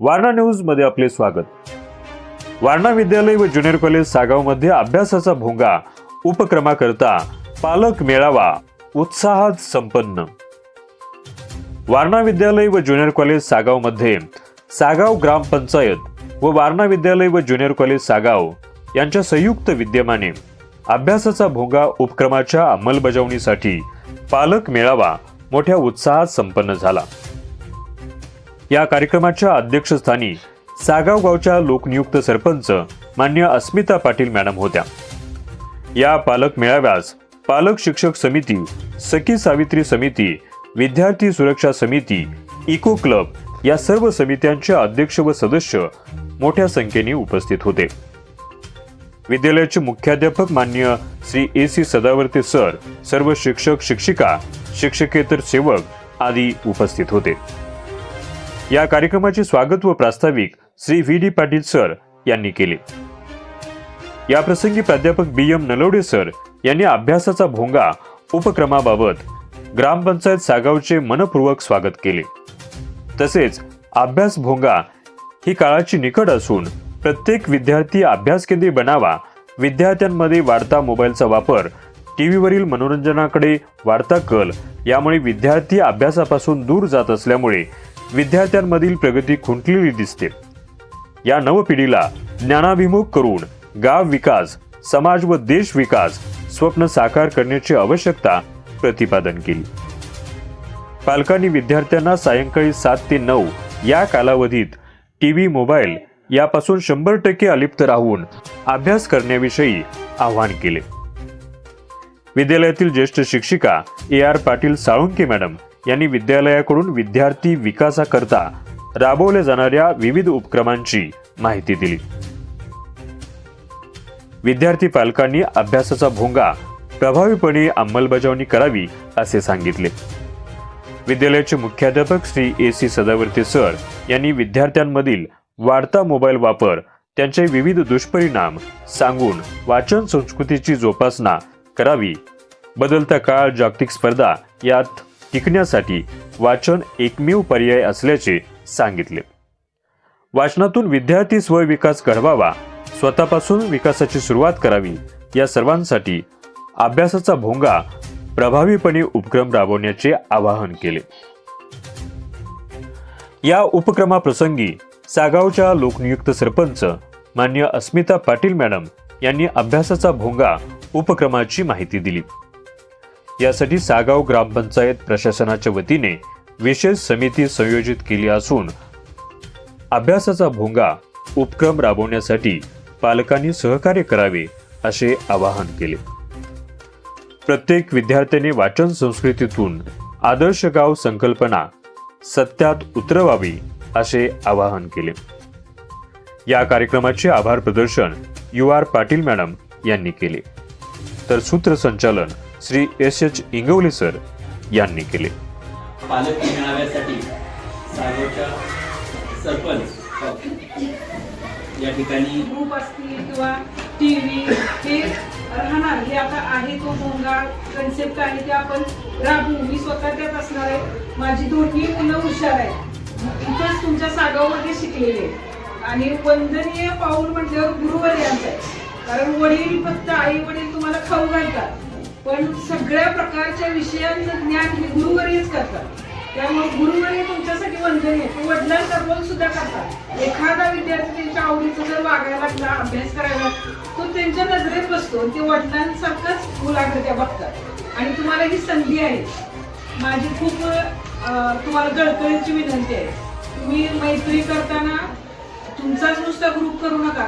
Warna news मध्ये आपले स्वागत। वारणा विद्यालय व ज्युनियर कॉलेज सागाव मध्ये अभ्यासाचा भोंगा उपक्रमाकरता पालक मेळावा उत्साहात संपन्न। वारणा विद्यालय व ज्युनियर कॉलेज सागाव मध्ये सागाव ग्रामपंचायत व वारणा विद्यालय व ज्युनियर कॉलेज सागाव यांच्या संयुक्त विद्यमाने अभ्यासाचा भोंगा उपक्रमाच्या अंमलबजावणीसाठी पालक मेळावा मोठ्या उत्साहात संपन्न झाला। या कार्यक्रमाच्या अध्यक्षस्थानी सागाव गावच्या लोकनियुक्त सरपंच मान्य अस्मिता पाटील मॅडम होत्या। या पालक मेळाव्यास पालक शिक्षक समिती, सखी सावित्री समिती, विद्यार्थी सुरक्षा समिती, इको क्लब या सर्व समित्यांचे अध्यक्ष व सदस्य मोठ्या संख्येने उपस्थित होते। विद्यालयाचे मुख्याध्यापक मान्य श्री AC सदावर्ते सर, सर्व शिक्षक शिक्षिका, शिक्षकेतर सेवक आदी उपस्थित होते। या कार्यक्रमाचे स्वागत व प्रास्ताविक श्री VD पाटील सर यांनी केले। या प्रसंगी प्राध्यापक BM नलवडे सर यांनी अभ्यासाचा भोंगा उपक्रमाबाबत ग्रामपंचायत सागावचे मनपूर्वक स्वागत केले। तसेच अभ्यास भोंगा ही काळाची निकड असून प्रत्येक विद्यार्थी अभ्यास केंद्री बनावा, विद्यार्थ्यांमध्ये वाढता मोबाईलचा वापर, टीव्हीवरील मनोरंजनाकडे वाढता कल यामुळे विद्यार्थी अभ्यासापासून दूर जात असल्यामुळे विद्यार्थ्यांमधील प्रगती खुंटलेली दिसते। या नवपिढीला ज्ञानाभिमुख करून गाव विकास, समाज व देश विकास स्वप्न साकार करण्याची आवश्यकता प्रतिपादन केली। पालकांनी विद्यार्थ्यांना सायंकाळी 7 ते 9 या कालावधीत टीव्ही, मोबाईल यापासून 100% अलिप्त राहून अभ्यास करण्याविषयी आवाहन केले। विद्यालयातील ज्येष्ठ शिक्षिका AR पाटील साळुंके मॅडम यांनी विद्यालयाकडून विद्यार्थी विकासाकरता राबवल्या जाणाऱ्या विविध उपक्रमांची माहिती दिली। विद्यार्थी पालकांनी अभ्यासाचा भोंगा प्रभावीपणे अंमलबजावणी करावी असे सांगितले। विद्यालयाचे मुख्याध्यापक श्री AC सदावर्ते सर यांनी विद्यार्थ्यांमधील वाढता मोबाईल वापर, त्यांचे विविध दुष्परिणाम सांगून वाचन संस्कृतीची जोपासना करावी, बदलता काळ, जागतिक स्पर्धा यात टिकण्यासाठी वाचन एकमेव पर्याय असल्याचे सांगितले। वाचनातून विद्यार्थी स्वविकास घडवावा, स्वतःपासून विकासाची सुरुवात करावी, या सर्वांसाठी अभ्यासाचा भोंगा प्रभावीपणे उपक्रम राबवण्याचे आवाहन केले। या उपक्रमाप्रसंगी सागावच्या लोकनियुक्त सरपंच मान्य अस्मिता पाटील मॅडम यांनी अभ्यासाचा भोंगा उपक्रमाची माहिती दिली। यासाठी सागाव ग्रामपंचायत प्रशासनाच्या वतीने विशेष समिती संयोजित केली असून अभ्यासाचा भोंगा उपक्रम राबवण्यासाठी पालकांनी सहकार्य करावे असे आवाहन केले। प्रत्येक विद्यार्थ्याने वाचन संस्कृतीतून आदर्श गाव संकल्पना सत्यात उतरवावी असे आवाहन केले। या कार्यक्रमाचे आभार प्रदर्शन UR पाटील मॅडम यांनी केले, तर सूत्रसंचालन श्री SH इंगवले सर यांनी केले। पालक मेळाव्यासाठी सागावच्या सरपंच या ठिकाणी ग्रुप असतील किंवा टीव्ही हे राहणार, हे आता आहे तो भोंगा कन्सेप्ट आहे ते आपण राबवू। मी स्वतः त्यात असणार आहे। माझी दोन्ही मुलं हुशार आहेत, इथंच तुमच्या सागावमध्ये शिकलेले आणि वंदनीय पाऊल म्हटल्यावर गुरुवर्यांचं आहे। कारण वडील फक्त आई वडील तुम्हाला खाऊ घालतात, पण सगळ्या प्रकारच्या विषयांचं ज्ञान हे गुरुवर्यच करतात। त्यामुळे गुरुवर्य तुमच्यासाठी वंदनीय, ते वडिलांचा रोल सुद्धा करतात। एखादा विद्यार्थी त्यांच्या आवडीचं जर वागायला लागला, अभ्यास करायला, तो त्यांच्या नजरेत बसतो, ते वडिलांसारखंच मुलाकडे बघतात आणि तुम्हाला ही संधी आहे। माझी खूप तुम्हाला गळकळीची विनंती आहे, तुम्ही मैत्री करताना तुमचाच नुसता ग्रुप करू नका।